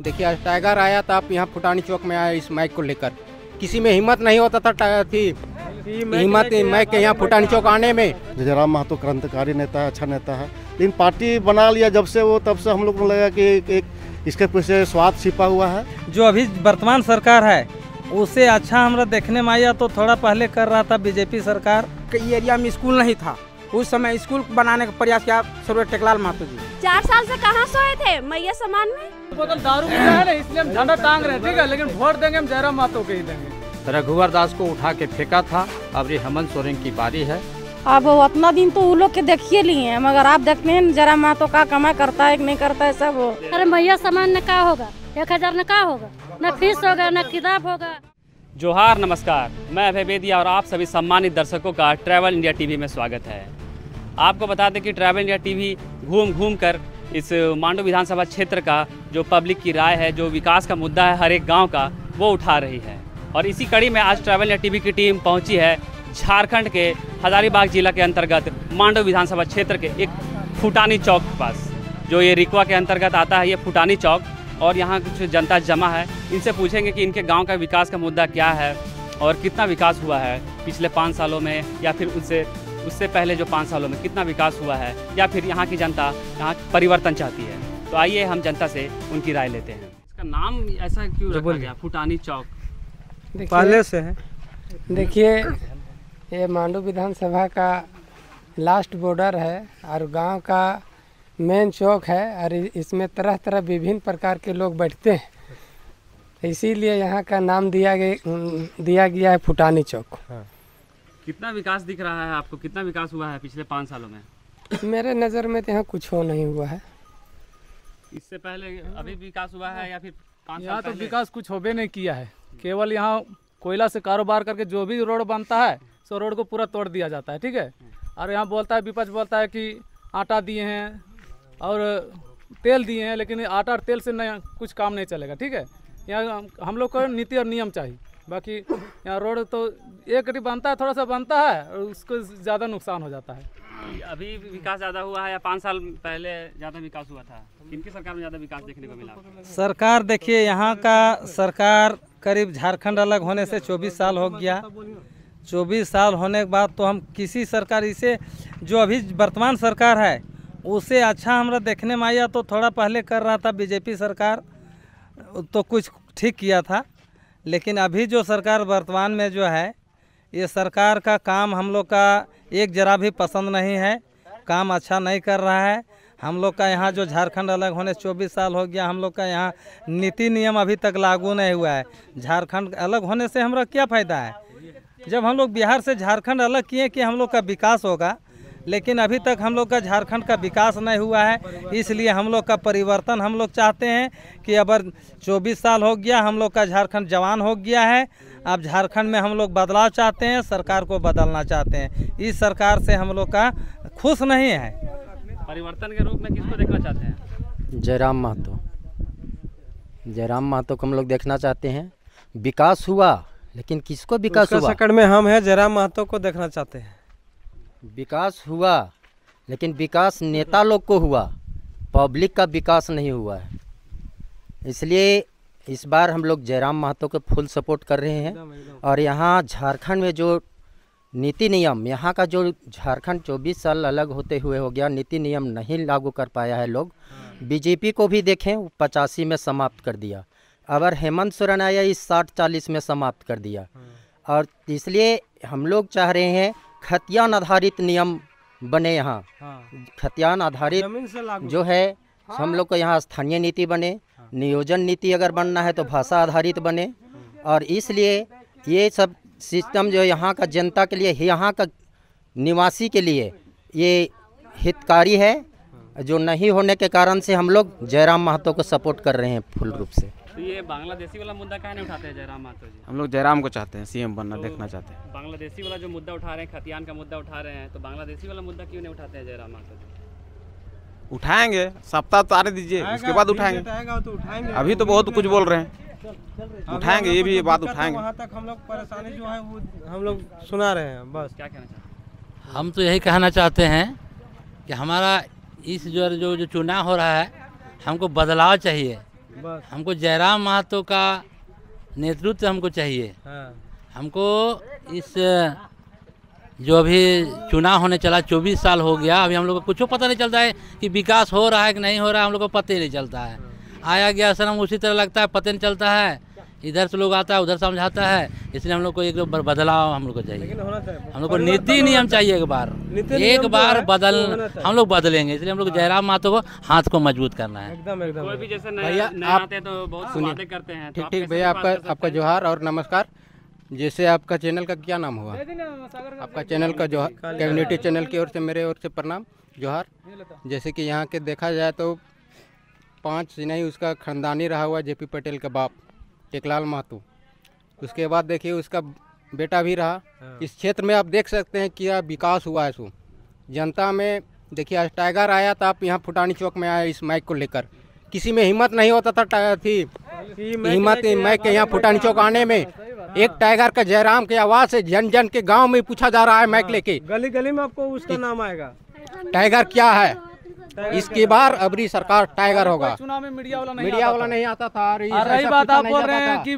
देखिए आज टाइगर आया था, आप यहाँ फुटानी चौक में आया इस माइक को लेकर, किसी में हिम्मत नहीं होता था हिम्मत माइक के यहाँ फुटानी चौक आने में। जयराम महतो क्रांतिकारी नेता है, अच्छा नेता है, लेकिन पार्टी बना लिया जब से वो, तब से हम लोग को लगा कि एक इसके पीछे स्वार्थ छिपा हुआ है। जो अभी वर्तमान सरकार है उससे अच्छा हमरा देखने में आया तो थोड़ा पहले कर रहा था बीजेपी सरकार। कई एरिया में स्कूल नहीं था, उस समय स्कूल बनाने का प्रयास किया सर्वोदय टेकलाल महतो जी। 4 साल से कहाँ सोए थे मैया सामान में। बोतल दारू पीना है ना, इसलिए हम झंडा टांग रहे हैं, ठीक है, लेकिन वोट देंगे हम जयराम महतो के ही देंगे। रघुवर दास को उठा के फेंका था, अब ये हेमंत सोरेन की बारी है। अब अपना दिन तो वो लोग के देखिए लिए हैं, मगर आप देखते हैं जयराम महतो का कमाई करता है कि नहीं करता है सब। अरे मैया सामान न का होगा, 1000 न का होगा, न फीस होगा न किताब होगा। जोहार नमस्कार, मैं अभय बेदिया और आप सभी सम्मानित दर्शकों का ट्रैवल इंडिया टीवी में स्वागत है। आपको बता दें कि ट्रैवल इंडिया टीवी घूम घूम कर इस मांडू विधानसभा क्षेत्र का जो पब्लिक की राय है, जो विकास का मुद्दा है हर एक गांव का, वो उठा रही है। और इसी कड़ी में आज ट्रैवल इंडिया टीवी की टीम पहुंची है झारखंड के हजारीबाग जिला के अंतर्गत मांडू विधानसभा क्षेत्र के एक फुटानी चौक के पास, जो ये रिक्वा के अंतर्गत आता है, ये फुटानी चौक। और यहाँ कुछ जनता जमा है, इनसे पूछेंगे कि इनके गांव का विकास का मुद्दा क्या है और कितना विकास हुआ है पिछले 5 सालों में, या फिर उससे पहले जो 5 सालों में कितना विकास हुआ है, या फिर यहाँ की जनता यहाँ परिवर्तन चाहती है। तो आइए हम जनता से उनकी राय लेते हैं। इसका नाम ऐसा क्यों रखा गया फुटानी चौक? पहले से है। देखिए ये मांडू विधानसभा का लास्ट बॉर्डर है और गांव का मेन चौक है, और इसमें तरह तरह विभिन्न प्रकार के लोग बैठते हैं, इसीलिए यहाँ का नाम दिया गया है फुटानी चौक। कितना विकास दिख रहा है आपको, कितना विकास हुआ है पिछले 5 सालों में? मेरे नज़र में तो यहाँ कुछ हो नहीं हुआ है। इससे पहले अभी विकास हुआ है या फिर 5 साल यहाँ तो पहले? विकास कुछ होबे नहीं किया है, केवल यहाँ कोयला से कारोबार करके जो भी रोड बनता है सो रोड को पूरा तोड़ दिया जाता है, ठीक है। और यहाँ बोलता है विपक्ष बोलता है कि आटा दिए हैं और तेल दिए हैं, लेकिन आटा और तेल से नहीं कुछ काम नहीं चलेगा, ठीक है। यहाँ हम लोग को नीति और नियम चाहिए, बाकी यहाँ रोड तो एक कटी बनता है, थोड़ा सा बनता है और उसको ज़्यादा नुकसान हो जाता है। अभी विकास ज़्यादा हुआ है या 5 साल पहले ज़्यादा विकास हुआ था? किनकी सरकार में ज़्यादा विकास देखने को मिला? सरकार देखिए, यहाँ का सरकार करीब झारखंड अलग होने से 24 साल हो गया। 24 साल होने के बाद तो हम किसी सरकार इसे जो अभी वर्तमान सरकार है उससे अच्छा हमरा देखने में आया तो थोड़ा पहले कर रहा था बीजेपी सरकार, तो कुछ ठीक किया था। लेकिन अभी जो सरकार वर्तमान में जो है, ये सरकार का काम हम लोग का एक जरा भी पसंद नहीं है, काम अच्छा नहीं कर रहा है। हम लोग का यहाँ जो झारखंड अलग होने 24 साल हो गया, हम लोग का यहाँ नीति नियम अभी तक लागू नहीं हुआ है। झारखंड अलग होने से हमरा क्या फ़ायदा है? जब हम लोग बिहार से झारखंड अलग किए कि हम लोग का विकास होगा, लेकिन अभी तक हम लोग का झारखंड का विकास नहीं हुआ है। इसलिए हम लोग का परिवर्तन हम लोग चाहते हैं कि अब 24 साल हो गया, हम लोग का झारखंड जवान हो गया है, अब झारखंड में हम लोग बदलाव चाहते हैं, सरकार को बदलना चाहते हैं। इस सरकार से हम लोग का खुश नहीं है। परिवर्तन के रूप में किसको देखना चाहते हैं? जयराम महतो, जयराम महतो को हम लोग देखना चाहते हैं। विकास हुआ, लेकिन किसको विकास हुआ? सेकंड में हम हैं, जयराम महतो को देखना चाहते हैं। विकास हुआ, लेकिन विकास नेता लोग को हुआ, पब्लिक का विकास नहीं हुआ है। इसलिए इस बार हम लोग जयराम महतो को फुल सपोर्ट कर रहे हैं। और यहाँ झारखंड में जो नीति नियम, यहाँ का जो झारखंड 24 साल अलग होते हुए हो गया, नीति नियम नहीं लागू कर पाया है लोग। बीजेपी को भी देखें, 85 में समाप्त कर दिया। अगर हेमंत सोरेन आया, इस 60-40 में समाप्त कर दिया। और इसलिए हम लोग चाह रहे हैं खतियान आधारित नियम बने यहाँ। खतियान आधारित जो है, हम लोग को यहाँ स्थानीय नीति बने, नियोजन नीति अगर बनना है तो भाषा आधारित बने। और इसलिए ये सब सिस्टम जो यहाँ का जनता के लिए, यहाँ का निवासी के लिए ये हितकारी है। जो नहीं होने के कारण से हम लोग जयराम महतो को सपोर्ट कर रहे हैं फुल रूप से। तो ये बांग्लादेशी वाला मुद्दा काहे नहीं उठाते हैं जयराम महतो जी? हम लोग जयराम को चाहते हैं, सीएम बनना देखना चाहते हैं। बांग्लादेशी वाला जो मुद्दा उठा रहे हैं, खतियान का मुद्दा उठा रहे हैं, तो बांग्लादेशी वाला मुद्दा क्यों नहीं उठाते हैं जयराम महतो जी? उठाएंगे, सप्ताह तो आने दीजिए, उसके बाद उठाएंगे। अभी तो बहुत कुछ बोल रहे हैं, उठाएंगे, ये भी बात उठाएंगे। वहाँ तक हम लोग परेशानी जो है वो हम लोग सुना रहे हैं। बस क्या कहना चाहते हैं? हम तो यही कहना चाहते हैं कि हमारा इस जो चुनाव हो रहा है, हमको बदलाव चाहिए। हमको जयराम महतो का नेतृत्व हमको चाहिए। हमको इस जो अभी चुनाव होने चला 24 साल हो गया, अभी हम लोग को कुछ पता नहीं चलता है कि विकास हो रहा है कि नहीं हो रहा है, हम लोग को पता ही नहीं चलता है। आया गया सनम उसी तरह लगता है, पता नहीं चलता है, इधर से लोग आता है उधर समझाता है। इसलिए हम लोग को एक बदलाव हम लोग को चाहिए, हम लोग को नीति नियम चाहिए। एक बार बदल हम लोग बदलेंगे, इसलिए हम लोग जयराम महतो को हाथ को मजबूत करना है। कोई भी जैसे भैया नया आते हैं तो बहुत वादे करते हैं। ठीक ठीक भैया, आपका जोहार और नमस्कार। जैसे आपका चैनल का क्या नाम हुआ? आपका चैनल का जोहार, कम्युनिटी चैनल की ओर से मेरे ओर से प्रणाम जोहार। जैसे कि यहाँ के देखा जाए तो 5 नहीं उसका खानदानी रहा हुआ JP पटेल का बाप टेकलाल महतो, उसके बाद देखिए उसका बेटा भी रहा। इस क्षेत्र में आप देख सकते हैं क्या विकास हुआ है। सो जनता में देखिए आज टाइगर आया था, आप यहाँ फुटानी चौक में आए इस माइक को लेकर, किसी में हिम्मत नहीं होता था हिम्मत माइक के यहाँ फुटानी चौक आने में। एक टाइगर का जयराम की आवाज़ से जन जन के गांव में पूछा जा रहा है माइक लेके, गली गली में आपको उसका नाम आएगा, टाइगर क्या है। इसकी बार अबरी सरकार टाइगर होगा। चुनाव में मीडिया वाला नहीं आता था। रही बात आप बोल रहे हैं कि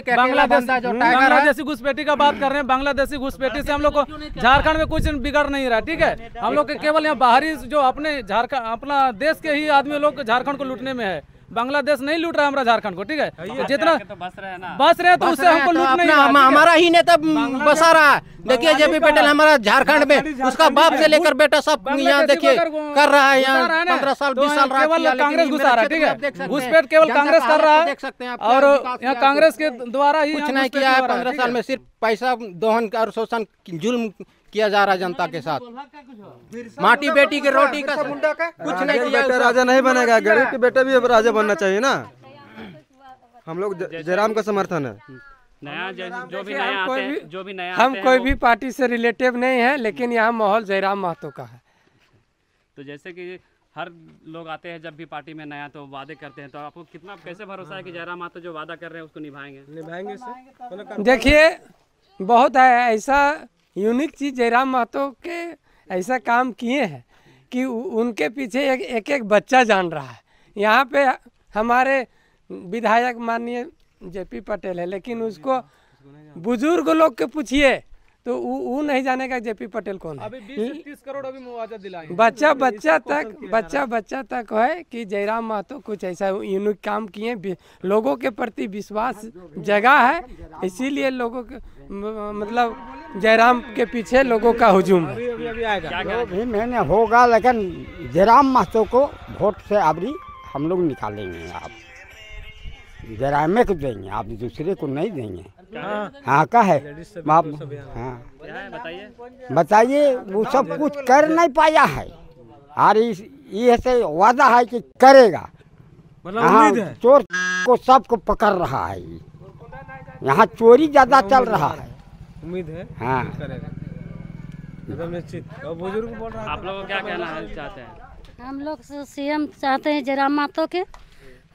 बांग्लादेशी घुसपैठी का बात कर रहे हैं, बांग्लादेशी घुसपैठी से हम लोग को झारखंड में कुछ बिगड़ नहीं रहा। ठीक है, हम लोग के केवल यहाँ बाहरी जो अपने झारखंड अपना देश के ही आदमी लोग झारखंड को लूटने में है, बांग्लादेश नहीं लूट रहा है हमारा झारखंड को। ठीक है, जितना बस रहे तो उससे हमको लूट नहीं, हमारा ही नेता बसा रहा है। देखिए JP पटेल हमारा झारखंड में उसका बाप से लेकर बेटा सब यहाँ देखिए कर रहा है। यहाँ 15 साल 20 साल केवल कांग्रेस घुसा रहा है। ठीक है, घुसपैठ केवल कांग्रेस कर रहा है और यहाँ कांग्रेस के द्वारा ही कुछ नहीं किया है। 15 साल में सिर्फ पैसा दोहन और शोषण जुल्म किया जा रहा है जनता के साथ। माटी बेटी की रोटी का कुछ नहीं किया। राजा नहीं बनेगा, गरीब के बेटे भी अब राजा बनना चाहिए ना। हम लोग जयराम का समर्थन है। नया जो भी नया आते हैं, जो भी नया हम कोई भी पार्टी से रिलेटिव नहीं है, लेकिन यहाँ माहौल जयराम महतो का है। तो जैसे कि हर लोग आते हैं जब भी पार्टी में नया तो वादे करते हैं, तो आपको कितना कैसे भरोसा है कि जयराम महतो जो वादा कर रहे हैं उसको निभाएंगे? देखिए बहुत है ऐसा यूनिक चीज़ जयराम महतो के ऐसा काम किए हैं कि उनके पीछे एक एक बच्चा जान रहा है। यहाँ पे हमारे विधायक माननीय JP पटेल है, लेकिन उसको बुजुर्ग लोग के पूछिए तो वो नहीं जानेगा JP पटेल कौन है। अभी 20 से 30 करोड़ अभी मुआवजा दिलाएंगे। बच्चा तक है कि जयराम महतो कुछ ऐसा यूनिक काम किए, लोगों के प्रति विश्वास जगह है, इसीलिए लोगों के मतलब जयराम के पीछे लोगों का हुजूम है। जो भी मैंने होगा, लेकिन जयराम महतो को वोट से अबरी हम लोग निकालेंगे। आप जयराम को देंगे, आप दूसरे को नहीं देंगे। हाँ का है आप? हाँ बताइए, वो सब कुछ कर नहीं पाया है और ये से वादा है कि करेगा। हाँ, चोर को सबको पकड़ रहा है, यहाँ चोरी ज्यादा चल रहा है। उम्मीद है हाँ एकदम निश्चित। और बुजुर्ग बोल रहा है, आप लोग क्या कहना चाहते हैं? हम लोग CM चाहते हैं जयराम महतो के,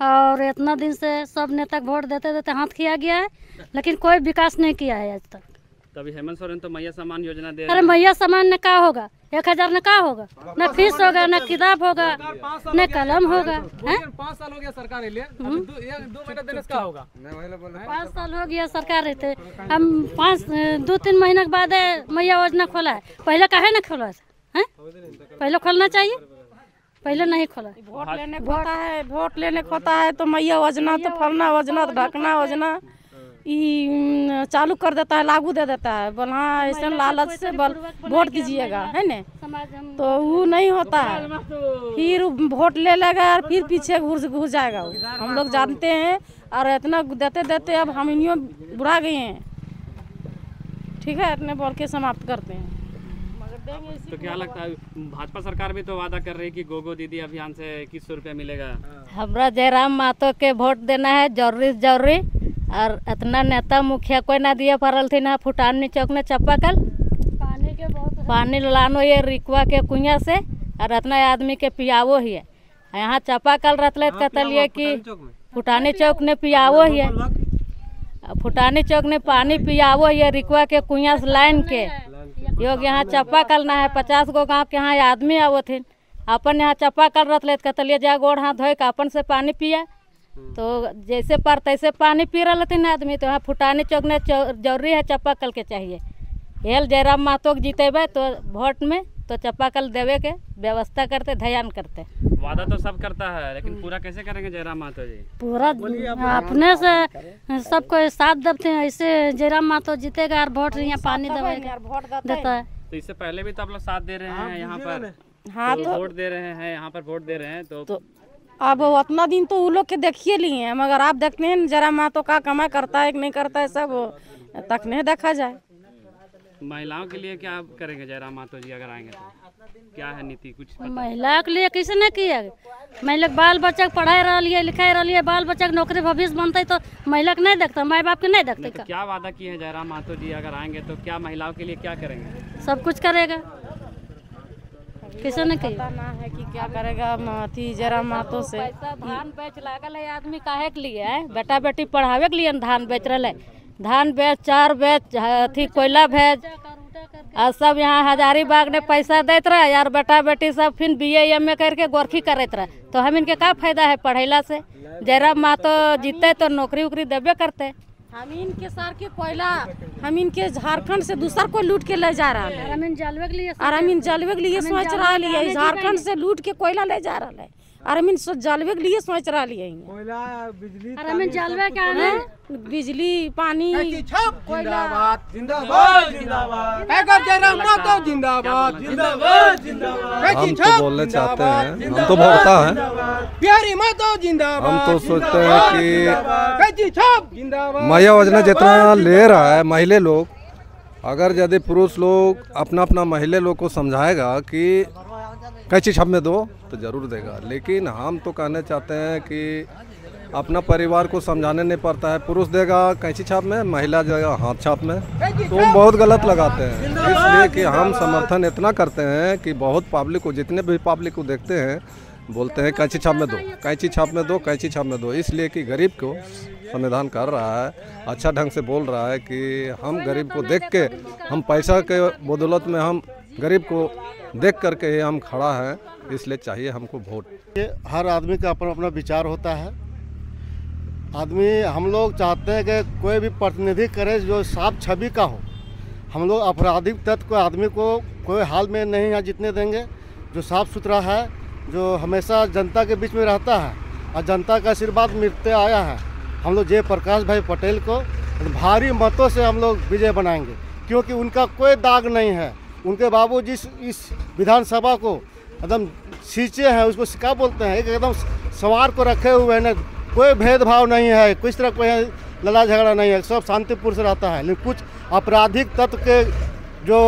और इतना दिन से सब नेता वोट देते देते हाथ किया गया है, लेकिन कोई विकास नहीं किया है आज तक। तभी हेमंत सोरेन तो मैया सम्मान योजना दे रहे हैं। अरे मैया सम्मान न का होगा, 1000 न का होगा, न फीस होगा, न किताब होगा, न कलम होगा। 5 साल हो गया सरकार लिए, 2 महीना देने का होगा। 5 साल हो गया सरकार रहते, हम 2-3 महीने के बाद मैया योजना खोला है। पहले काहे न खोला है? पहले खोलना चाहिए, पहले नहीं खोला। वोट लेने को होता है तो मैया योजना तो फलना योजना तो ढकना योजना चालू कर देता है, लागू दे देता है। बोल हाँ ऐसे लालच से वोट दीजिएगा, है ना, तो वो नहीं होता है। फिर वोट ले लेगा और फिर पीछे घुस जाएगा। हम लोग जानते हैं और इतना देते देते अब हम इन्हीं बुरा गए हैं। ठीक है, इतने बोल के समाप्त करते हैं। तो क्या लगता है, भाजपा सरकार भी तो वादा कर रही है कि गोगो दीदी अभियान से 2100 रुपया मिलेगा। हमरा जयराम महतो के वोट देना है जरूरी, और इतना नेता मुखिया कोई ना दिया परल थी ना। फुटानी चौक ने चापाकल पानी लानो ये रिकवा के कुइया से, और इतना आदमी के पियावो ही है। यहाँ चापाकल रतले कहलिए कि फुटानी चौक ने पियावो ही है, फुटानी चौक ने पानी पियावो ही है रिकवा के कुइया से लाइन के योग। यहाँ चापाकल ना है, 50 गो गाँव के यहाँ आदमी आवो थे, अपन यहाँ चापाकल रत ले कहलिए जा गोड़ हाथ धोए के अपन से पानी पिया। तो जैसे पर तैसे पानी पी रहा थी आदमी, तो यहाँ फुटानी चौक में जरूरी है चापाकल के चाहिए। हेल जयराम महतो के जीतेबे तो वोट में तो चापाकल देवे के व्यवस्था करते, ध्यान करते। वादा तो सब करता है, लेकिन पूरा कैसे करेंगे जयराम महतो जी? पूरा अपने से सबको साथ देते हैं, ऐसे जयराम महतो जीतेगा और वोट यहाँ पानी देता है। तो इससे पहले भी तो आप लोग साथ दे रहे हैं यहाँ पर, हाँ तो वोट दे रहे हैं यहाँ पर, वोट दे रहे हैं तो अब उतना दिन तो वो लोग के देखिए लिए हैं, मगर आप देखते हैं जयराम महतो का कमाई करता है कि नहीं करता है, सब तक नहीं देखा जाए। महिलाओं के लिए क्या करेंगे जयराम महतो जी अगर आएंगे तो? क्या है नीति कुछ पता? महिला के लिए किसी ने किया, महिला बाल बच्चा के पढ़ाई रही है, लिखाई रही है, बाल बच्चा के नौकरी भविष्य बनता है, तो महिला के नहीं देखता, माँ बाप के नहीं देखते। तो क्या वादा किए हैं जयराम महतो जी अगर आएंगे तो क्या महिलाओं के लिए क्या करेंगे? सब कुछ करेगा, किसी ने पता ना है कि क्या करेगा जयराम महतो से। धान बेच लागल है आदमी काहे के लिए है? बेटा बेटी पढ़ावे के लिए धान बेच रहे है, धान बेच, चार बेच, अथी कोयला भेज, और सब यहाँ हजारीबाग ने पैसा देते रहे यार, बेटा बेटी सब फिर BA MA करके गोरखी करते रहे, तो हम इनके क्या फायदा है पढ़ैला से? जयराम महतो जीते तो नौकरी उकरी देवे करते। हम इनके सर के कोयला हम इनके झारखंड से दूसर को लूट के ले जा रहा है, और हम इन जलवे के लिए सोच रहा है, झारखंड से लूट के कोयला ले जा रहा है, और हम इन जलवे के लिए सोच रहा है, कोयला बिजली जलवे क्या है, बिजली पानी जिंदाबाद जिंदाबाद जिंदाबाद जयराम महतो जिंदाबाद जिंदाबाद जिंदाबाद। हम तो बोलने चाहते हैं, हम तो भोगता है, प्यारी महतो जिंदाबाद। हम तो सोचते हैं कि महिला योजना जितना ले रहा है महिला लोग, अगर यदि पुरुष लोग अपना अपना महिला लोग को समझाएगा कि कैची छाप में दो तो जरूर देगा, लेकिन हम तो कहना चाहते हैं कि अपना परिवार को समझाने नहीं पड़ता है, पुरुष देगा कैंची छाप में, महिला देगा हाथ छाप में, तो हम बहुत गलत लगाते हैं। इसलिए कि हम समर्थन इतना करते हैं कि बहुत पब्लिक को, जितने भी पब्लिक को देखते हैं बोलते हैं कैंची छाप में दो, कैंची छाप में दो, कैंची छाप में दो, इसलिए कि गरीब को संविधान कर रहा है, अच्छा ढंग से बोल रहा है कि हम गरीब को देख के, हम पैसा के बदौलत में हम गरीब को देख करके हम खड़ा है, इसलिए चाहिए हमको वोट। हर आदमी का अपना अपना विचार होता है। आदमी हम लोग चाहते हैं कि कोई भी प्रतिनिधि करे जो साफ छवि का हो। हम लोग आपराधिक तत्व को आदमी को कोई हाल में नहीं यहाँ जीतने देंगे, जो साफ सुथरा है, जो हमेशा जनता के बीच में रहता है और जनता का आशीर्वाद मिलते आया है। हम लोग जयप्रकाश भाई पटेल को भारी मतों से हम लोग विजय बनाएंगे, क्योंकि उनका कोई दाग नहीं है। उनके बाबू जिस इस विधानसभा को एकदम सींचे हैं, उसको क्या बोलते हैं, एकदम संवार को रखे हुए हैं, कोई भेदभाव नहीं है, किस तरह कोई लड़ाई झगड़ा नहीं है, सब शांतिपूर्ण से रहता है। लेकिन कुछ आपराधिक तत्व के जो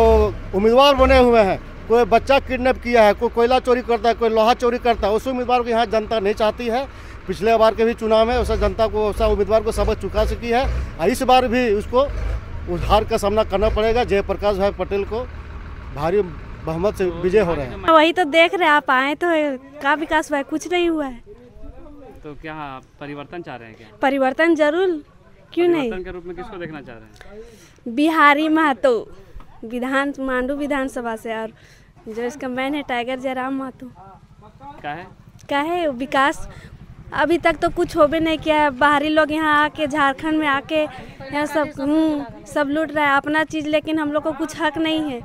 उम्मीदवार बने हुए हैं, कोई बच्चा किडनैप किया है, कोई कोयला चोरी करता है, कोई लोहा चोरी करता है, उस उम्मीदवार को यहाँ जनता नहीं चाहती है। पिछले बार के भी चुनाव में उस जनता को उस उम्मीदवार को सबक चुका चुकी है, और इस बार भी उसको हार का सामना करना पड़ेगा। जयप्रकाश भाई पटेल को भारी बहुमत से विजय हो रहे हैं। वही तो देख रहे हैं, आप आए तो क्या विकास हुआ है? कुछ नहीं हुआ है। तो क्या परिवर्तन चाह रहे हैं क्या? परिवर्तन जरूर, क्यों नहीं। परिवर्तन के रूप में किसको देखना चाह रहे हैं? बिहारी महतो मांडू विधानसभा से, और जो इसका मैन है टाइगर जयराम महतो। क्या है विकास अभी तक तो कुछ हो भी नहीं किया है। बाहरी लोग यहाँ आके, झारखंड में आके यहाँ सब लूट रहा है अपना चीज, लेकिन हम लोग को कुछ हक नहीं है।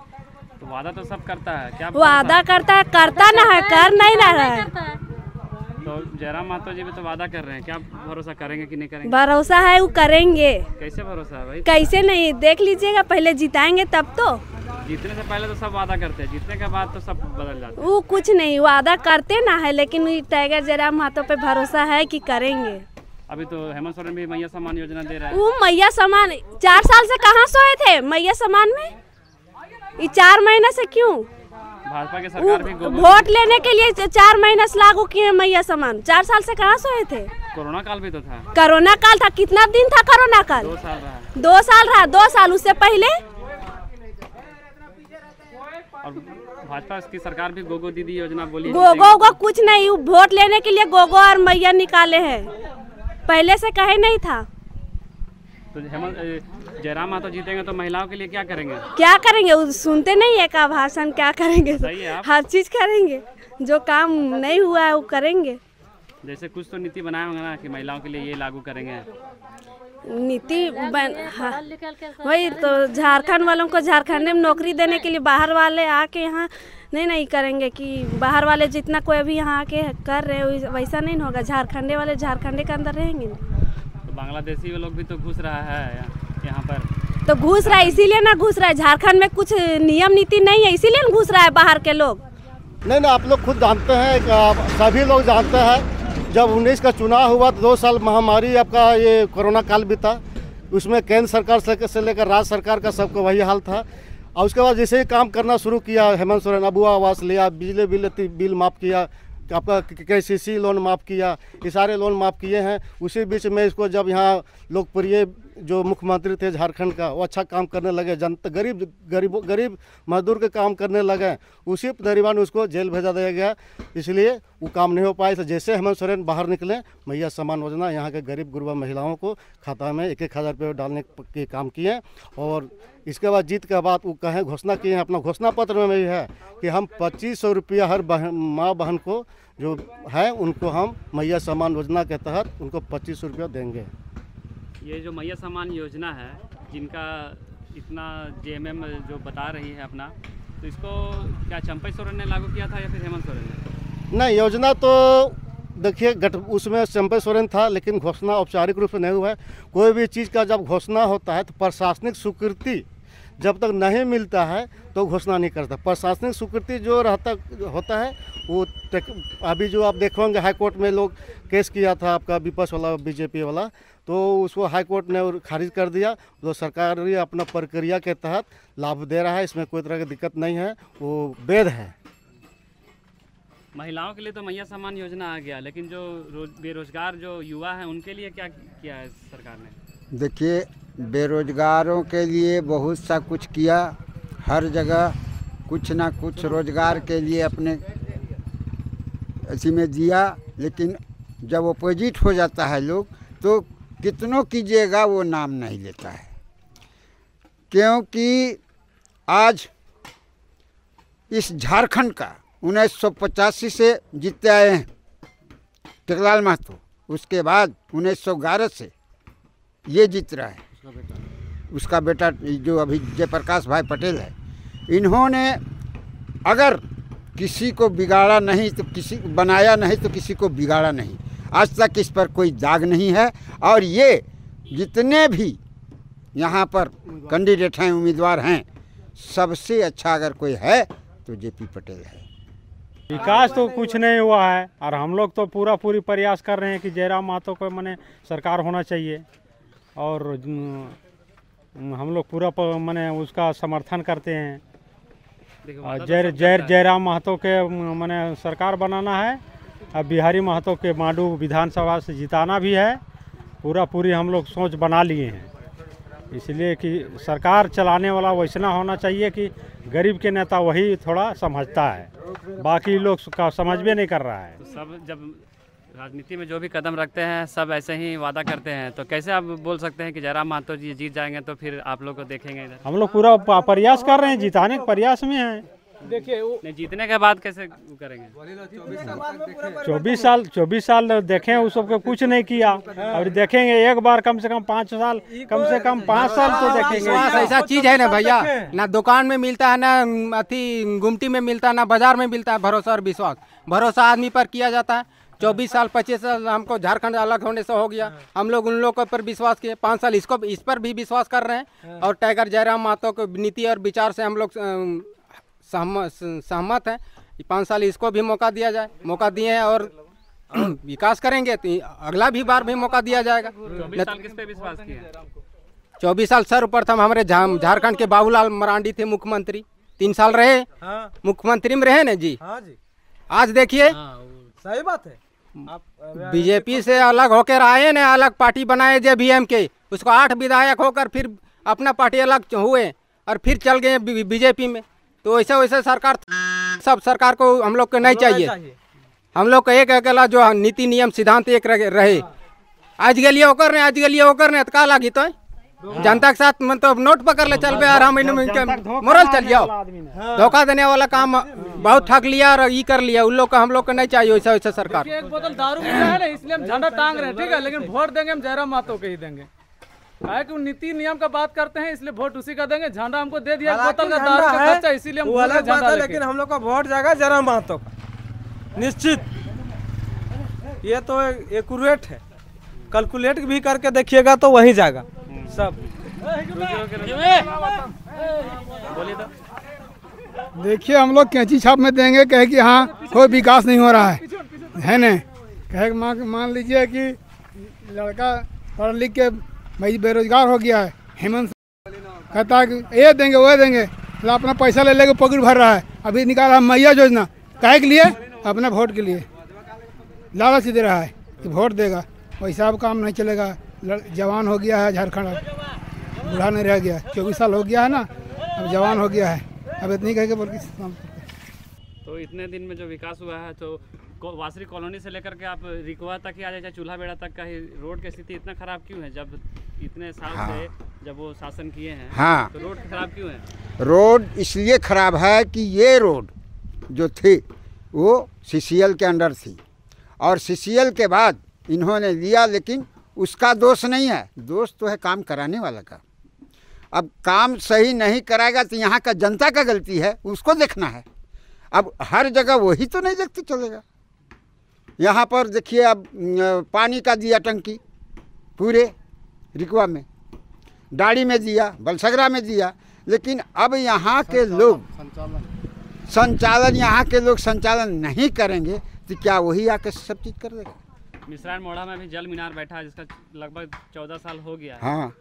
तो वादा तो सब करता है, क्या वादा करता है, करता ना है, कर नहीं रहा है। तो जयराम महतो जी भी तो वादा कर रहे हैं, क्या भरोसा करेंगे कि नहीं करेंगे? भरोसा है, वो करेंगे। कैसे भरोसा है भाई? कैसे नहीं, देख लीजिएगा, पहले जिताएंगे तब तो। जीतने से पहले तो सब वादा करते हैं, जीतने के बाद तो सब बदल जाता है। वो कुछ नहीं वादा करते ना है, लेकिन टाइगर जयराम महतो पे भरोसा है कि करेंगे। अभी तो हेमंत सोरेन भी मैया सम्मान योजना दे रहा है। वो मैया सम्मान 4 साल से कहाँ सोए थे मैया सम्मान में? ये 4 महीने से क्यों? भाजपा की सरकार भी वोट लेने के लिए 4 महीने से लागू किए मैया सम्मान। 4 साल से कहाँ सोए थे? कोरोना काल भी तो था। कोरोना काल था, कितना दिन था कोरोना काल? 2 साल रहा। 2 साल रहा, 2 साल उससे पहले। और भाजपा की सरकार भी गोगो दीदी योजना बोली। गोगो कुछ नहीं, वोट लेने के लिए गोगो और मैया निकाले हैं, पहले से कहे नहीं था। तो जयराम महतो जीतेंगे तो महिलाओं के लिए क्या करेंगे? क्या करेंगे? वो सुनते नहीं है का भाषण, क्या करेंगे? सही है, हर चीज करेंगे, जो काम नहीं हुआ है वो करेंगे। जैसे कुछ तो नीति बनाया होगा ना कि महिलाओं के लिए ये लागू करेंगे नीति हाँ, वही तो झारखंड वालों को झारखंड में नौकरी देने के लिए बाहर वाले आके यहाँ नहीं करेंगे कि बाहर वाले जितना कोई अभी यहाँ आके कर रहे हैं वैसा नहीं होगा। झारखंडे वाले झारखंडे के अंदर रहेंगे। तो बांग्लादेशी लोग भी तो घुस रहा है यहाँ पर, तो घुस रहा है इसीलिए ना घुस रहा है। झारखंड में कुछ नियम नीति नहीं है इसीलिए ना घुस रहा है बाहर के लोग। नहीं आप लोग खुद जानते हैं, सभी लोग जानते हैं, जब 19 का चुनाव हुआ तो 2 साल महामारी आपका ये कोरोना काल बीता, उसमें केंद्र सरकार से लेकर राज्य सरकार का सबको वही हाल था। और उसके बाद जैसे ही काम करना शुरू किया हेमंत सोरेन, अबुआ आवास लिया, बिजली बिल माफ़ किया, आपका KCC लोन माफ़ किया, ये सारे लोन माफ़ किए हैं। उसी बीच में इसको जब यहाँ लोकप्रिय जो मुख्यमंत्री थे झारखंड का वो अच्छा काम करने लगे, जनता गरीब मजदूर के काम करने लगे, उसी दरिमियान उसको जेल भेजा दिया गया, इसलिए वो काम नहीं हो पाया। तो जैसे हेमंत सोरेन बाहर निकले मैया सम्मान योजना यहाँ के गरीब गुरबा महिलाओं को खाता में 1,000 रुपये डालने के काम किए। और इसके बाद जीत के बाद वो कहें घोषणा किए हैं, अपना घोषणा पत्र में भी है कि हम 2500 रुपया हर माँ बहन को जो है उनको हम मैया सम्मान योजना के तहत उनको 2500 रुपया देंगे। ये जो मैया सम्मान योजना है जिनका इतना JMM जो बता रही है अपना, तो इसको क्या चंपई सोरेन ने लागू किया था या फिर हेमंत सोरेन ने? नहीं, योजना तो देखिए उसमें चंपई सोरेन था, लेकिन घोषणा औपचारिक रूप से नहीं हुआ है। कोई भी चीज़ का जब घोषणा होता है तो प्रशासनिक स्वीकृति जब तक नहीं मिलता है तो घोषणा नहीं करता। प्रशासनिक स्वीकृति जो होता है वो अभी जो आप देखोगे हाई कोर्ट में लोग केस किया था आपका विपक्ष वाला BJP वाला, तो उसको हाई कोर्ट ने खारिज कर दिया। तो सरकार अपना प्रक्रिया के तहत लाभ दे रहा है, इसमें कोई तरह की दिक्कत नहीं है, वो वैध है। महिलाओं के लिए तो मैया सम्मान योजना आ गया, लेकिन जो बेरोजगार जो युवा हैं उनके लिए क्या किया है सरकार ने? देखिए बेरोजगारों के लिए बहुत सा कुछ किया, हर जगह कुछ ना कुछ रोजगार के लिए अपने इसी में दिया, लेकिन जब अपोजिट हो जाता है लोग तो कितनों कीजिएगा वो नाम नहीं लेता है। क्योंकि आज इस झारखंड का 1985 से जीतते आए हैं टेकलाल महतो, उसके बाद 1911 से ये जीत रहा है, उसका बेटा जो अभी जयप्रकाश भाई पटेल है। इन्होंने अगर किसी को बिगाड़ा नहीं तो किसी बनाया नहीं तो किसी को बिगाड़ा नहीं, आज तक इस पर कोई दाग नहीं है। और ये जितने भी यहाँ पर कैंडिडेट हैं, उम्मीदवार हैं, सबसे अच्छा अगर कोई है तो JP पटेल है। विकास तो कुछ नहीं हुआ है और हम लोग तो पूरी प्रयास कर रहे हैं कि जयराम महतो को माने सरकार होना चाहिए और हम लोग पूरा माने उसका समर्थन करते हैं। जयराम महतो के माने सरकार बनाना है और बिहारी महतो के मांडू विधानसभा से जिताना भी है। पूरी हम लोग सोच बना लिए हैं, इसलिए कि सरकार चलाने वाला वैसा होना चाहिए कि गरीब के नेता वही थोड़ा समझता है, बाकी लोग का समझ भी नहीं कर रहा है। तो सब जब राजनीति में जो भी कदम रखते हैं सब ऐसे ही वादा करते हैं, तो कैसे आप बोल सकते हैं कि जयराम महतो जी जीत जाएंगे तो फिर आप लोग को देखेंगे इधर? हम लोग पूरा प्रयास कर रहे हैं, जिताने के प्रयास में हैं। देखिए नहीं जीतने के बाद कैसे करेंगे? 24 साल देखें उस सबको कुछ नहीं किया, और देखेंगे एक बार कम से कम 5 साल, कम से कम 5 साल तो देखेंगे। विश्वास ऐसा चीज है ना भैया, ना दुकान में मिलता है, ना अथी गुमटी में मिलता है, ना बाजार में मिलता है। भरोसा और विश्वास, भरोसा आदमी पर किया जाता है। 24 साल 25 साल हमको झारखंड अलग होने से हो गया, हम लोग उन लोगों पर विश्वास किए। 5 साल इस पर भी विश्वास कर रहे हैं, और टाइगर जयराम महतो को नीति और विचार से हम लोग सहमत हैं। 5 साल इसको भी मौका दिया जाए, मौका दिए हैं और विकास करेंगे तो अगला भी बार भी मौका दिया जाएगा। 24 साल किस पे विश्वास किया? 24 साल सर्वप्रथम हमारे झारखंड के बाबूलाल मरांडी थे मुख्यमंत्री, 3 साल रहे मुख्यमंत्री में रहे ना जी। आज देखिए सही बात है, BJP से अलग होकर आए ना, अलग पार्टी बनाए JVM के, उसको 8 विधायक होकर फिर अपना पार्टी अलग हुए और फिर चल गए BJP में। तो वैसे सरकार सब सरकार को हम लोग को नहीं चाहिए। हम लोग को एक अकेला जो नीति नियम सिद्धांत एक रहे। आज गलिए ओकर ने, आज गलिए ओकर ने, का लगी तो जनता के साथ मतलब नोट पकड़ ले चल बे और हम मोरल चल जाओ। धोखा देने वाला काम बहुत ठग लिया और ये कर लिया। उन लोग का हम लोग को नहीं चाहिए वैसा वैसा सरकार। एक बोतल दारू मिला है ना, इसलिए हम झंडा टांग रहे हैं, ठीक है, लेकिन वोट देंगे हम जयराम महतो के ही देंगे। है कि नीति नियम का बात करते हैं, इसलिए वोट उसी का देंगे। झंडा हमको दे दिया बोतल का दारू का खर्चा, इसीलिए हम अलग बात है, लेकिन हम लोग का वोट जाएगा जयराम महतो का निश्चित। ये तो एक्यूरेट है, कैलकुलेट भी करके देखिएगा तो वही जाएगा सब। देखिए हम लोग कैंची छाप में देंगे, कहे कि हाँ कोई विकास नहीं हो रहा है ना। कहे मान लीजिए कि लड़का पढ़ लिख के भाई बेरोजगार हो गया है, हेमंत कहता है कि ये देंगे वो देंगे, तो अपना पैसा ले लेके पकड़ भर रहा है। अभी निकाला मैया योजना, काहे के लिए? अपना वोट के लिए लालच दे रहा है कि वोट देगा। वैसा अब काम नहीं चलेगा। जवान हो गया है झारखंड, अब बूढ़ा नहीं रह गया। 24 साल हो गया है ना, अब जवान हो गया है। अब इतनी कह के बोल तो इतने दिन में जो विकास हुआ है, तो वासरी कॉलोनी से लेकर के आप रिकवा तक ही आ जाए, चूल्हा बेड़ा तक का ही रोड की स्थिति इतना खराब क्यों है? जब इतने साल से जब वो शासन किए हैं, तो रोड खराब क्यों है? रोड इसलिए खराब है कि ये रोड जो थी वो CCL के अंडर थी, और CCL के बाद इन्होंने लिया, लेकिन उसका दोष नहीं है, दोष तो है काम कराने वाला का। अब काम सही नहीं कराएगा तो यहाँ का जनता का गलती है, उसको देखना है। अब हर जगह वही तो नहीं देखते चलेगा। यहाँ पर देखिए, अब पानी का दिया टंकी पूरे रिकवा में, डाड़ी में दिया, बलसगरा में दिया, लेकिन अब यहाँ के लोग संचालन यहाँ के लोग संचालन नहीं करेंगे तो क्या वही आके सब चीज़ कर देगा? मिश्रान मोड़ा में भी जल मीनार बैठा है, जिसका लगभग 14 साल हो गया है। हाँ,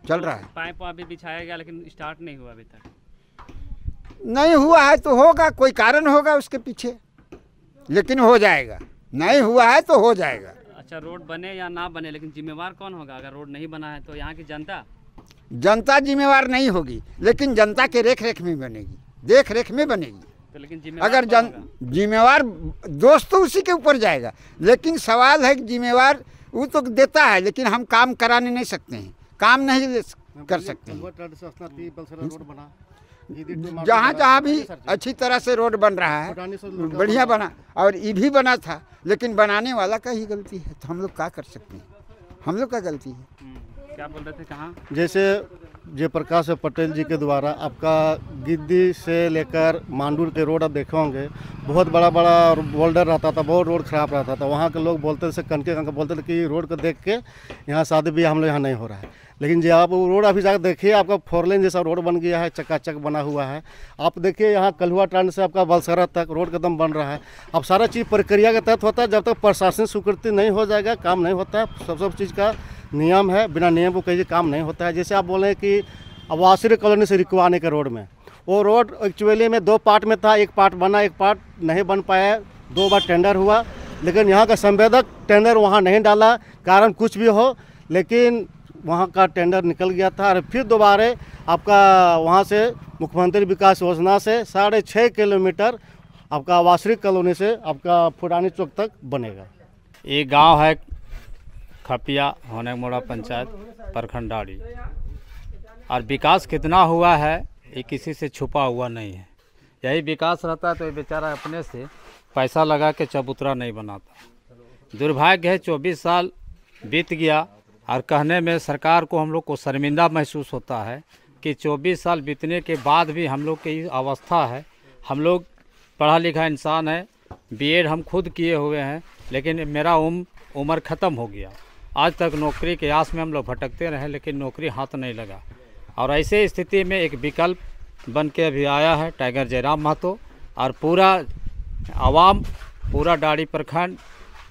चल रहा है। पाइप अभी बिछाया गया, लेकिन स्टार्ट नहीं हुआ अभी तक। नहीं हुआ है तो होगा, कोई कारण होगा उसके पीछे, लेकिन हो जाएगा। नहीं हुआ है तो हो जाएगा। अच्छा, रोड बने या ना बने, लेकिन जिम्मेवार कौन होगा? अगर रोड नहीं बना है तो यहाँ की जनता जिम्मेवार नहीं होगी, लेकिन जनता के रेख रेख में बनेगी, देख रेख में बनेगी। तो लेकिन अगर जिम्मेवार दोस्त तो उसी के ऊपर जाएगा, लेकिन सवाल है कि जिम्मेवार वो तो देता है, लेकिन हम काम कराने नहीं सकते हैं, काम नहीं कर सकते हैं। जहाँ जहाँ भी अच्छी तरह से रोड बन रहा है, बढ़िया बना, और ये भी बना था, लेकिन बनाने वाला का ही गलती है, तो हम लोग क्या कर सकते हैं? हम लोग का गलती है। क्या बोल रहे थे? कहाँ? जैसे जयप्रकाश पटेल जी के द्वारा आपका गिद्दी से लेकर मांडूर के रोड आप देखे होंगे, बहुत बड़ा बड़ा बोल्डर रहता था, बहुत रोड खराब रहता था। वहाँ के लोग बोलते थे, कनके बोलते थे कि रोड को देख के यहाँ शादी भी हम लोग यहाँ नहीं हो रहा है। लेकिन जो आप रोड अभी जाकर देखिए, आपका 4 लेन जैसा रोड बन गया है, चकाचक बना हुआ है। आप देखिए यहाँ कलहुआ टांड से आपका बलसरा तक रोड कदम बन रहा है। अब सारा चीज़ प्रक्रिया के तहत होता है, जब तक प्रशासन स्वीकृति नहीं हो जाएगा काम नहीं होता है। सब चीज़ का नियम है, बिना नियम को कहीं काम नहीं होता है। जैसे आप बोले कि वासरी कॉलोनी से रिकवा आने के रोड में, वो रोड एक्चुअली में 2 पार्ट में था, एक पार्ट बना, एक पार्ट नहीं बन पाया। 2 बार टेंडर हुआ, लेकिन यहाँ का संवेदक टेंडर वहाँ नहीं डाला, कारण कुछ भी हो, लेकिन वहाँ का टेंडर निकल गया था। और फिर दोबारा आपका वहाँ से मुख्यमंत्री विकास योजना से 6.5 किलोमीटर आपका वासरी कॉलोनी से आपका पुरानी चौक तक बनेगा। ये गांव है खपिया होने मोड़ा पंचायत प्रखंड डाड़ी, और विकास कितना हुआ है ये किसी से छुपा हुआ नहीं है। यही विकास रहता है तो ये बेचारा अपने से पैसा लगा के चबूतरा नहीं बनाता। दुर्भाग्य है 24 साल बीत गया, और कहने में सरकार को हम लोग को शर्मिंदा महसूस होता है कि 24 साल बीतने के बाद भी हम लोग की अवस्था है। हम लोग पढ़ा लिखा इंसान है, बीएड हम खुद किए हुए हैं, लेकिन मेरा उम्र ख़त्म हो गया। आज तक नौकरी के आस में हम लोग भटकते रहे, लेकिन नौकरी हाथ नहीं लगा। और ऐसे स्थिति में एक विकल्प बन के अभी आया है टाइगर जयराम महतो, और पूरा आवाम, पूरा डाड़ी प्रखंड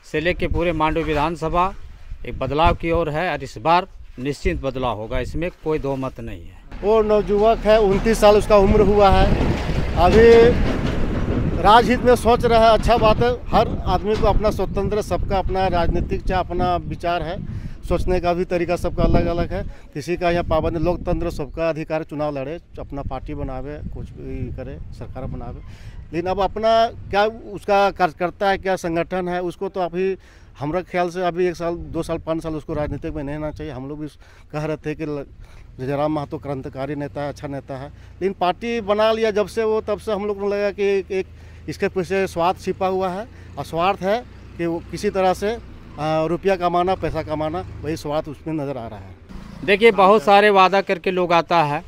से लेके पूरे मांडू विधानसभा एक बदलाव की ओर है, और इस बार निश्चित बदलाव होगा, इसमें कोई दो मत नहीं है। वो नौजुवक है, 29 साल उसका उम्र हुआ है, अभी राजहित में सोच रहा है। अच्छा बात है, हर आदमी को अपना स्वतंत्र, सबका अपना राजनीतिक चाहे अपना विचार है, सोचने का भी तरीका सबका अलग अलग है। किसी का यहाँ पाबंद, लोकतंत्र, सबका अधिकार, चुनाव लड़े, अपना पार्टी बनावे, कुछ भी करे, सरकार बनावे। लेकिन अब अपना क्या उसका कार्यकर्ता है, क्या संगठन है, उसको तो अभी हमारा ख्याल से अभी 1 साल 2 साल 5 साल उसको राजनीतिक में नहीं रहना चाहिए। हम लोग भी कह रहे थे कि जयराम महतो क्रांतिकारी नेता है, अच्छा नेता है, लेकिन पार्टी बना लिया जब से वो, तब से हम लोग को लगा कि एक इसके पीछे स्वार्थ छिपा हुआ है और स्वार्थ है कि वो किसी तरह से रुपया कमाना, पैसा कमाना, वही स्वार्थ उसमें नज़र आ रहा है। देखिए, बहुत सारे वादा करके लोग आता है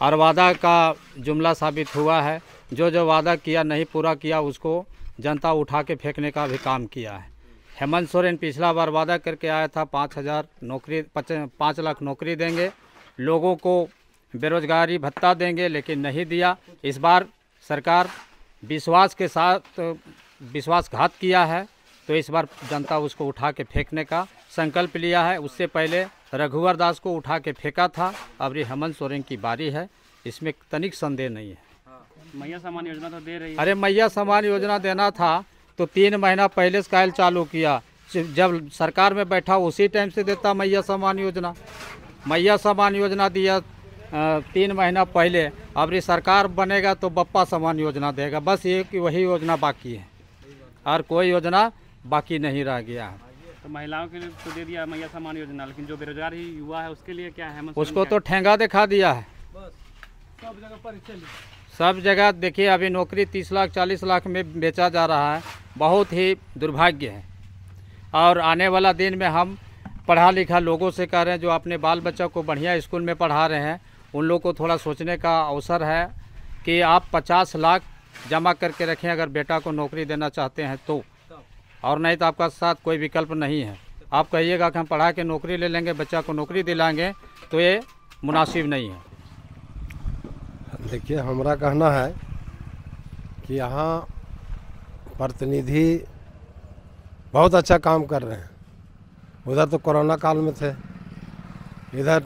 और वादा का जुमला साबित हुआ है। जो वादा किया नहीं पूरा किया उसको जनता उठा के फेंकने का भी काम किया है। हेमंत सोरेन पिछला बार वादा करके आया था 5 लाख नौकरी देंगे, लोगों को बेरोजगारी भत्ता देंगे, लेकिन नहीं दिया। इस बार सरकार विश्वास के साथ विश्वासघात किया है, तो इस बार जनता उसको उठा के फेंकने का संकल्प लिया है। उससे पहले रघुवर दास को उठा के फेंका था, अब ये हेमंत सोरेन की बारी है, इसमें तनिक संदेह नहीं है। मैया सम्मान योजना तो दे रही है। अरे मैया सम्मान योजना देना था तो 3 महीना पहले से कायल चालू किया, जब सरकार में बैठा उसी टाइम से देता मैया सम्मान योजना। मैया सम्मान योजना दिया 3 महीना पहले, अब ये सरकार बनेगा तो बप्पा सम्मान योजना देगा। बस ये कि वही योजना बाकी है और कोई योजना बाकी नहीं रह गया है। तो महिलाओं के लिए तो दे दिया मैया सम्मान योजना, लेकिन जो बेरोजगार ही युवा है उसके लिए क्या है? उसको तो ठेंगा दिखा दिया है। सब जगह देखिए, अभी नौकरी 30 लाख 40 लाख में बेचा जा रहा है, बहुत ही दुर्भाग्य है। और आने वाला दिन में हम पढ़ा लिखा लोगों से कह रहे हैं, जो अपने बाल बच्चों को बढ़िया स्कूल में पढ़ा रहे हैं, उन लोगों को थोड़ा सोचने का अवसर है कि आप 50 लाख जमा करके रखें अगर बेटा को नौकरी देना चाहते हैं तो, और नहीं तो आपका साथ कोई विकल्प नहीं है। आप कहिएगा कि हम पढ़ा के नौकरी ले लेंगे, बच्चा को नौकरी दिलाएंगे, तो ये मुनासिब नहीं है। देखिए, हमारा कहना है कि यहाँ प्रतिनिधि बहुत अच्छा काम कर रहे हैं। उधर तो कोरोना काल में थे, इधर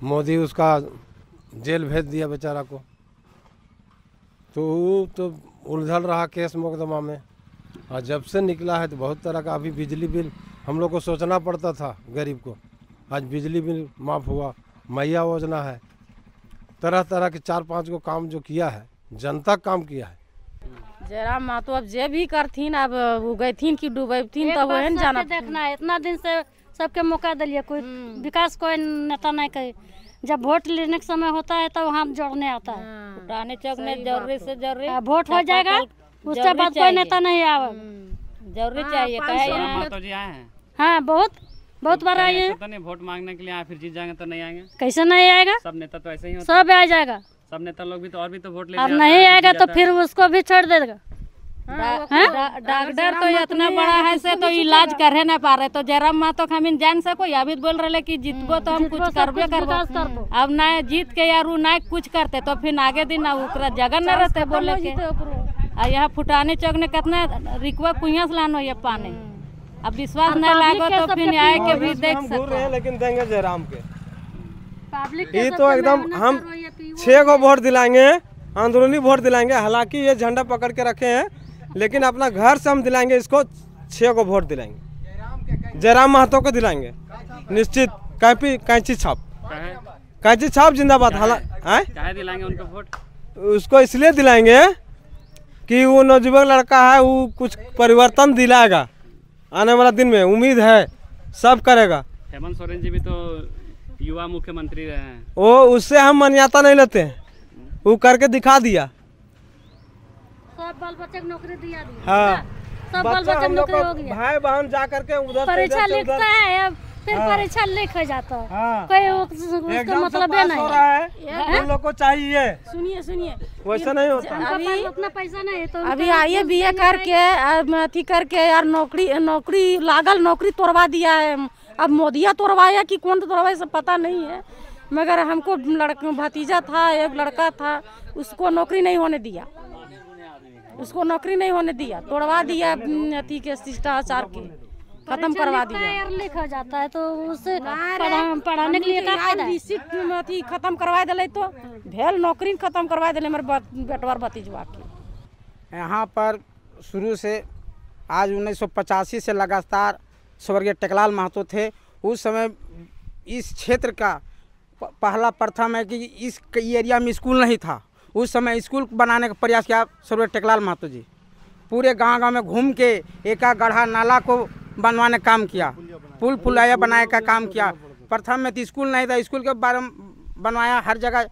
मोदी उसका जेल भेज दिया बेचारा को, तो वो तो उलझल रहा केस मुकदमा में। और जब से निकला है तो बहुत तरह का, अभी बिजली बिल हम लोग को सोचना पड़ता था गरीब को, आज बिजली बिल माफ़ हुआ, मैया योजना है, तरह तरह के 4-5 को काम जो किया है, जनता काम किया है। जयराम महतो अब जे भी करथिन, अब वो गईथिन कि डूबथिन तो वही जाना देखना है। इतना दिन से सबके मौका दिलिए, कोई विकास कोई नेता नहीं करे। जब वोट लेने का समय होता है तो वहाँ जोड़ने आता है। पुराने चौक में जरूरी से जरूरी वोट हो जाएगा, उसके बाद कोई नेता नहीं आवे। जरूरी चाहिए। महतो जी आए हैं? हाँ, बहुत बार आए हैं। तो नहीं वोट मांगने के लिए आए, फिर जीत जाएंगे तो नहीं आएंगे? कैसे नहीं आएगा? सब नेता तो ऐसे ही होते हैं। सब आ जाएगा, सब नेता लोग भी तो और भी तो वोट ले और नहीं आएगा तो फिर उसको भी छोड़ देगा। डॉक्टर तो इतना बड़ा है से तो इलाज करे ना पा रहे, तो जयराम महतो हम जान सको, अभी बोल रहे कि जीतबो तो हम कुछ करबे करबो। अब ना जीत के यार ना कुछ करते तो फिर आगे दिन जगह न रहते बोले के। और यहाँ फुटानी चौक में कितना रिक्वा कुइया से लानो ये पानी, अब विश्वास नहीं लागो तो फिर आए के भी देख सकते हैं। लेकिन देंगे जयराम के, ये तो एकदम हम 6 को वोट दिलाएंगे, अंदरूनी वोट दिलाएंगे। हालांकि ये झंडा पकड़ के रखे हैं, लेकिन अपना घर से हम दिलाएंगे, इसको 6 को वोट दिलाएंगे, जयराम महतो को दिलाएंगे निश्चित। कैंची छाप जिंदाबाद। काहे दिलाएंगे उनको वोट? उसको इसलिए दिलाएंगे कि वो नौजवान लड़का है, वो कुछ परिवर्तन दिलाएगा आने वाला दिन में, उम्मीद है सब करेगा। हेमंत सोरेन जी भी तो युवा मुख्यमंत्री रहे हैं, वो उससे हम मान्यता नहीं लेते हैं, वो करके दिखा दिया। सब बाल बच्चे को नौकरी दिया। हाँ, सब बाल बच्चे को नौकरी हो गया। भाई बहन जा करके उधर परीक्षा लिखता है, अब फिर परीक्षा लिख हो जाता है। कोई उसका मतलब है नहीं है। हम लोग को चाहिए। सुनिए वैसा नहीं होता। अभी उतना पैसा नहीं है तो अभी आइए BA करके अथी करके यार नौकरी लागल, नौकरी तोड़वा दिया है। अब मोदिया तोड़वाया कि कौन तोड़वाया सब पता नहीं है, मगर हमको भतीजा था, एक लड़का था, उसको नौकरी नहीं होने दिया, तोड़वा दिया अथी के शिष्टाचार के, खत्म करवा दिया। लिख हो जाता है तो उससे पढ़ाने के लिए क्या फायदा है? सीट अथी खत्म करवा दिले तो भेल, नौकरी खत्म करवा दिले मेरे बेटवार भतीजवा के। यहाँ पर शुरू से आज 1985 से लगातार स्वर्गीय टेकलाल महतो थे। उस समय इस क्षेत्र का पहला प्रथम है कि इस एरिया में स्कूल नहीं था। उस समय स्कूल बनाने का प्रयास किया स्वर्गीय टेकलाल महतो जी। पूरे गांव में घूम के एक गड्ढा नाला को बनवाने का काम किया, पुल पुलिया बनाने का काम किया। प्रथम में तो स्कूल नहीं था, स्कूल के बारे में बनवाया। हर जगह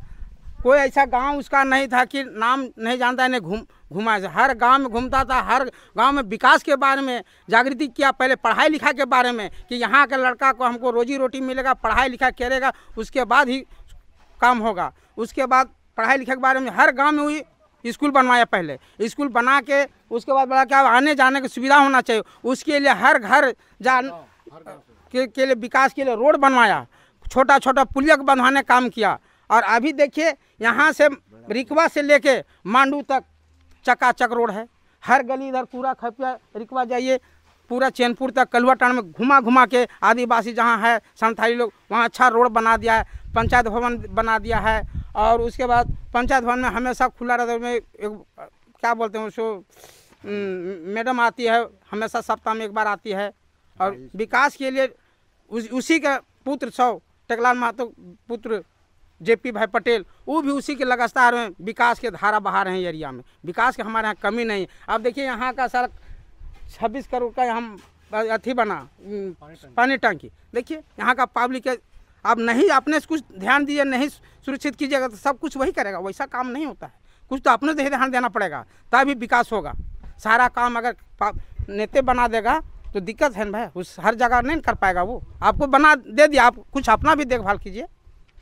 कोई ऐसा गांव उसका नहीं था कि नाम नहीं जानता है, नहीं घुमा। हर गांव में घूमता था, हर गांव में विकास के बारे में जागृति किया। पहले पढ़ाई लिखाई के बारे में कि यहाँ के लड़का को हमको रोजी रोटी मिलेगा, पढ़ाई लिखाई करेगा, उसके बाद ही काम होगा। उसके बाद पढ़ाई लिखाई के बारे में हर गांव में हुई स्कूल बनवाया। पहले स्कूल बना के उसके बाद बड़ा क्या आने जाने की सुविधा होना चाहिए, उसके लिए हर घर के लिए विकास के लिए रोड बनवाया, छोटा छोटा पुलिया बनवाने काम किया। और अभी देखिए यहाँ से रिकवा से लेके मांडू तक चकाचक रोड है। हर गली इधर पूरा खपिया रिकवा जाइए, पूरा चैनपुर तक कलुआटान में घुमा घुमा के आदिवासी जहाँ है संथाली लोग वहाँ अच्छा रोड बना दिया है, पंचायत भवन बना दिया है। और उसके बाद पंचायत भवन में हमेशा खुला रहता है। एक क्या बोलते हैं उसको, मैडम आती है हमेशा, सप्ताह में एक बार आती है। और विकास के लिए उसी का पुत्र टेकलाल महतो पुत्र जेपी भाई पटेल, वो भी उसी के लगातार में विकास के धारा बहा रहे हैं। एरिया में विकास के हमारे यहाँ कमी नहीं। अब देखिए यहाँ का सड़क 26 करोड़ का हम अथी बना, पानी टंकी। देखिए यहाँ का पब्लिक है, अब नहीं अपने से कुछ ध्यान दीजिए, नहीं सुरक्षित कीजिएगा तो सब कुछ वही करेगा। वैसा काम नहीं होता है, कुछ तो अपने ध्यान देना पड़ेगा तभी विकास होगा। सारा काम अगर नेते बना देगा तो दिक्कत है भाई, उस हर जगह नहीं कर पाएगा वो। आपको बना दे दिया, आप कुछ अपना भी देखभाल कीजिए।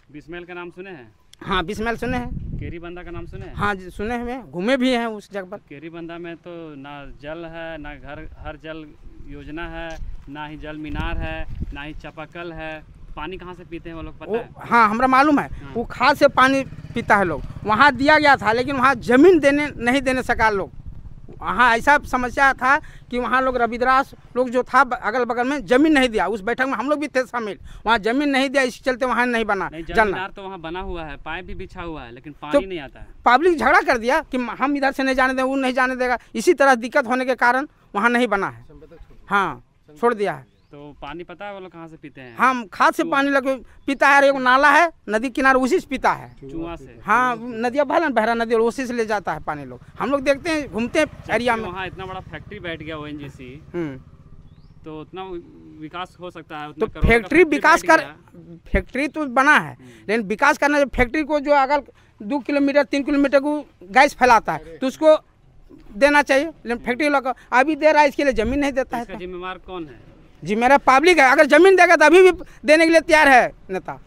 बिस्मेल का नाम सुने हैं? हाँ, बिस्मेल सुने हैं। केरी बंदा का नाम सुने हैं? हाँ जी सुने हुए, घूमे भी हैं उस जगह पर। केरी बंदा में तो ना जल है, ना हर जल योजना है, ना ही जल मीनार है, ना ही चापाकल है। पानी कहाँ से पीते हैं वो लोग, पता है? हाँ हमरा मालूम है। वो खाद से पानी पीता है लोग। वहाँ दिया गया था लेकिन वहाँ जमीन नहीं देने सका लोग। वहाँ ऐसा समस्या था कि वहाँ लोग रविदास लोग जो था अगल बगल में जमीन नहीं दिया। उस बैठक में हम लोग भी थे शामिल, वहाँ जमीन नहीं दिया, इस चलते वहाँ नहीं बना। जलमीनार तो वहाँ बना हुआ है, पाइप भी बिछा हुआ है, लेकिन पानी नहीं आता है। पब्लिक झगड़ा कर दिया कि हम इधर से नहीं जाने देंगे, वो नहीं जाने देगा। इसी तरह दिक्कत होने के कारण वहाँ नहीं बना है। हाँ, छोड़ दिया है। तो पानी पता है वो लोग कहाँ से पीते हैं? हम खाद से पानी लगे पीता है। एक नाला है नदी किनारे, उसी से पीता है, चुआ से। हाँ, नदिया भलन बहरा नदी, उसी से ले जाता है पानी। लोग हम लोग देखते हैं, घूमते हैं एरिया में। वहाँ इतना बड़ा फैक्ट्री बैठ गया ONGC, तो उतना विकास हो सकता है। तो फैक्ट्री विकास फैक्ट्री तो बना है, लेकिन विकास करना जो फैक्ट्री को जो अगर 2 किलोमीटर 3 किलोमीटर को गैस फैलाता है तो उसको देना चाहिए। लेकिन फैक्ट्री लोग अभी दे रहा है, इसके लिए जमीन नहीं देता है। जिम्मेवार कौन है? जी मेरा पब्लिक है। अगर जमीन देगा तो अभी भी देने के लिए तैयार है नेता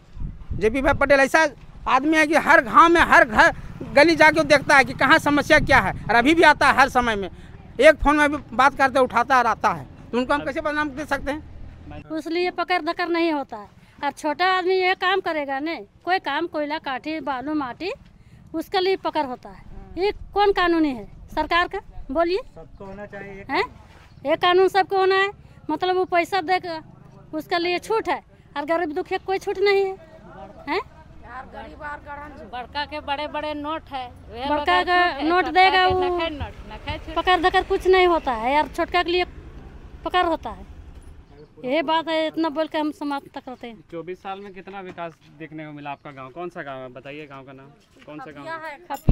जेपी भाई पटेल। ऐसा आदमी है कि हर गांव में हर घर गली जाके देखता है कि कहाँ समस्या क्या है, और अभी भी आता है हर समय में। एक फोन में भी बात करते उठाता है और आता है, तो उनको हम कैसे बदनाम दे सकते हैं? उसलिए पकड़ दकर नहीं होता है। और छोटा आदमी ये काम करेगा नहीं, कोई काम कोयला काटी बालू माटी, उसके लिए पकड़ होता है। ये कौन कानूनी है सरकार का, बोलिए? सबको होना चाहिए है, ये कानून सबको होना है। मतलब वो पैसा देगा उसके लिए छूट है, और गरीब दुखिया कोई छूट नहीं है, हैं? बड़का के बड़े बड़े नोट है, बड़का का नोट देगा वो पकड़ दकर कुछ नहीं होता है यार, छोटका के लिए पकड़ होता है। यही बात है, इतना बोल के हम समाप्त करते हैं। 24 साल में कितना विकास देखने को मिला आपका गांव? कौन सा गांव है बताइए, गांव का नाम कौन सा गांव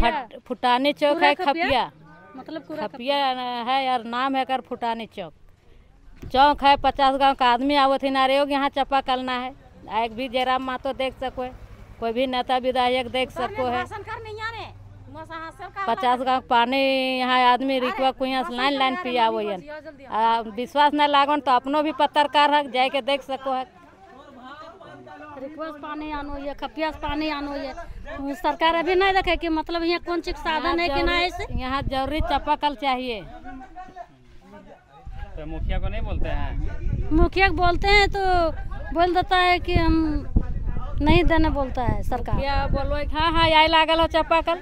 है? फुटानी चौक है, खपिया मतलब खपिया है यार, नाम है कर फुटानी चौक है। 50 गांव का आदमी आवत ही नारे योग यहाँ चप्पा करना है। एक भी जयराम मातो देख सको है, कोई भी नेता विधायक देख सको है। 50 गांव पानी यहाँ आदमी रिक्वा कुइया से लाइन पिया वो विश्वास न लागन तो अपनो भी पत्रकार है, जाके देख सको है। रिक्वा पानी आनो ये, खपिया पानी आनो ये, सरकार अभी नहीं देखे कि मतलब यहाँ कौन चीज साधन है कि ना। ऐसे यहाँ जरूरी चापाकल चाहिए। तो मुखिया को नहीं बोलते हैं? मुखिया को बोलते हैं तो बोल देता है कि हम नहीं देने बोलता है सरकार। क्या बोलो? हाँ हाँ यही लागल हो चापाकल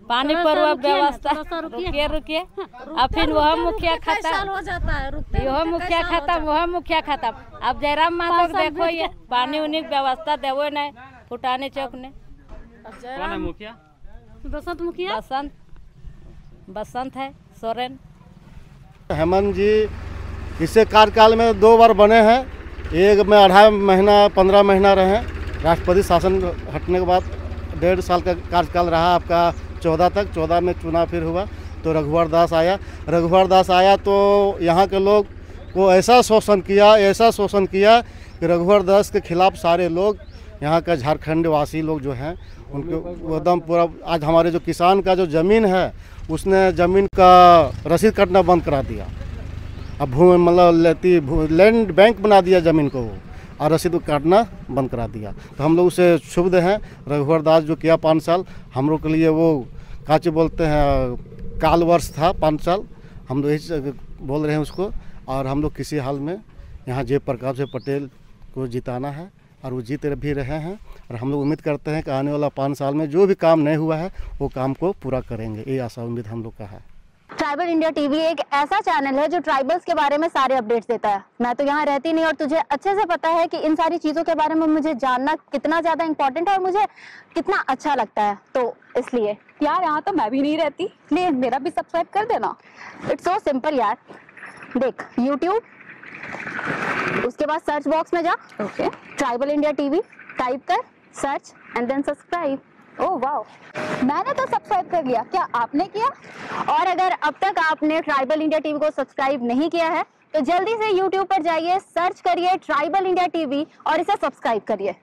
पानी पर व्यवस्था। रुकिए अब फिर वह मुखिया खत्म हो जाता है, यह मुखिया खत्म, वह मुखिया खत्म। अब जयराम मातो देखो ये पानी उन्हीं व्यवस्था देवो नहीं फुटानी चौक ने। कौन है मुखिया? बसंत मुखिया। बसंत है सोरेन। हेमंत जी इससे कार्यकाल में 2 बार बने हैं, एक में 2.5 महीना 15 महीना रहे। राष्ट्रपति शासन हटने के बाद 1.5 साल का कार्यकाल रहा आपका 14 तक। 14 में चुनाव फिर हुआ तो रघुवर दास आया। रघुवर दास आया तो यहाँ के लोग को ऐसा शोषण किया कि रघुवर दास के खिलाफ सारे लोग यहाँ का झारखंड वासी लोग जो हैं उनको एकदम पूरा, आज हमारे जो किसान का जो ज़मीन है उसने ज़मीन का रसीद काटना बंद करा दिया। अब भूमि मतलब लैंड बैंक बना दिया ज़मीन को वो, और रसीद काटना बंद करा दिया। तो हम लोग उसे क्षुब्ध हैं। रघुवर दास जो किया 5 साल हम लोग के लिए वो काचे बोलते हैं काल वर्ष था 5 साल, हम लोग यही बोल रहे हैं उसको। और हम लोग किसी हाल में यहाँ जयप्रकाश पटेल को जिताना है और वो जीत भी रहे हैं। और हम लोग उम्मीद करते हैं कि आने वाला 5 साल में जो भी काम नहीं हुआ है वो काम को पूरा करेंगे, ये आशा उम्मीद हम लोग का है। ट्राइबल इंडिया टीवी एक ऐसा चैनल है जो ट्राइबल्स के बारे में सारे अपडेट्स देता है। मैं तो यहाँ रहती नहीं और तुझे अच्छे से पता है कि इन सारी चीज़ों के बारे में मुझे जानना कितना ज़्यादा इम्पोर्टेंट है और मुझे कितना अच्छा लगता है। तो इसलिए यार यहाँ तो मैं भी नहीं रहती, प्लीज मेरा भी सब्सक्राइब कर देना। इट्स सो सिंपल यार, देख यूट्यूब, उसके बाद सर्च बॉक्स में जा, okay, tribal India TV type कर, search and then subscribe. Oh wow, मैंने तो सब्सक्राइब कर लिया, क्या आपने किया? और अगर अब तक आपने ट्राइबल इंडिया टीवी को सब्सक्राइब नहीं किया है तो जल्दी से यूट्यूब पर जाइए, सर्च करिए ट्राइबल इंडिया टीवी और इसे सब्सक्राइब करिए।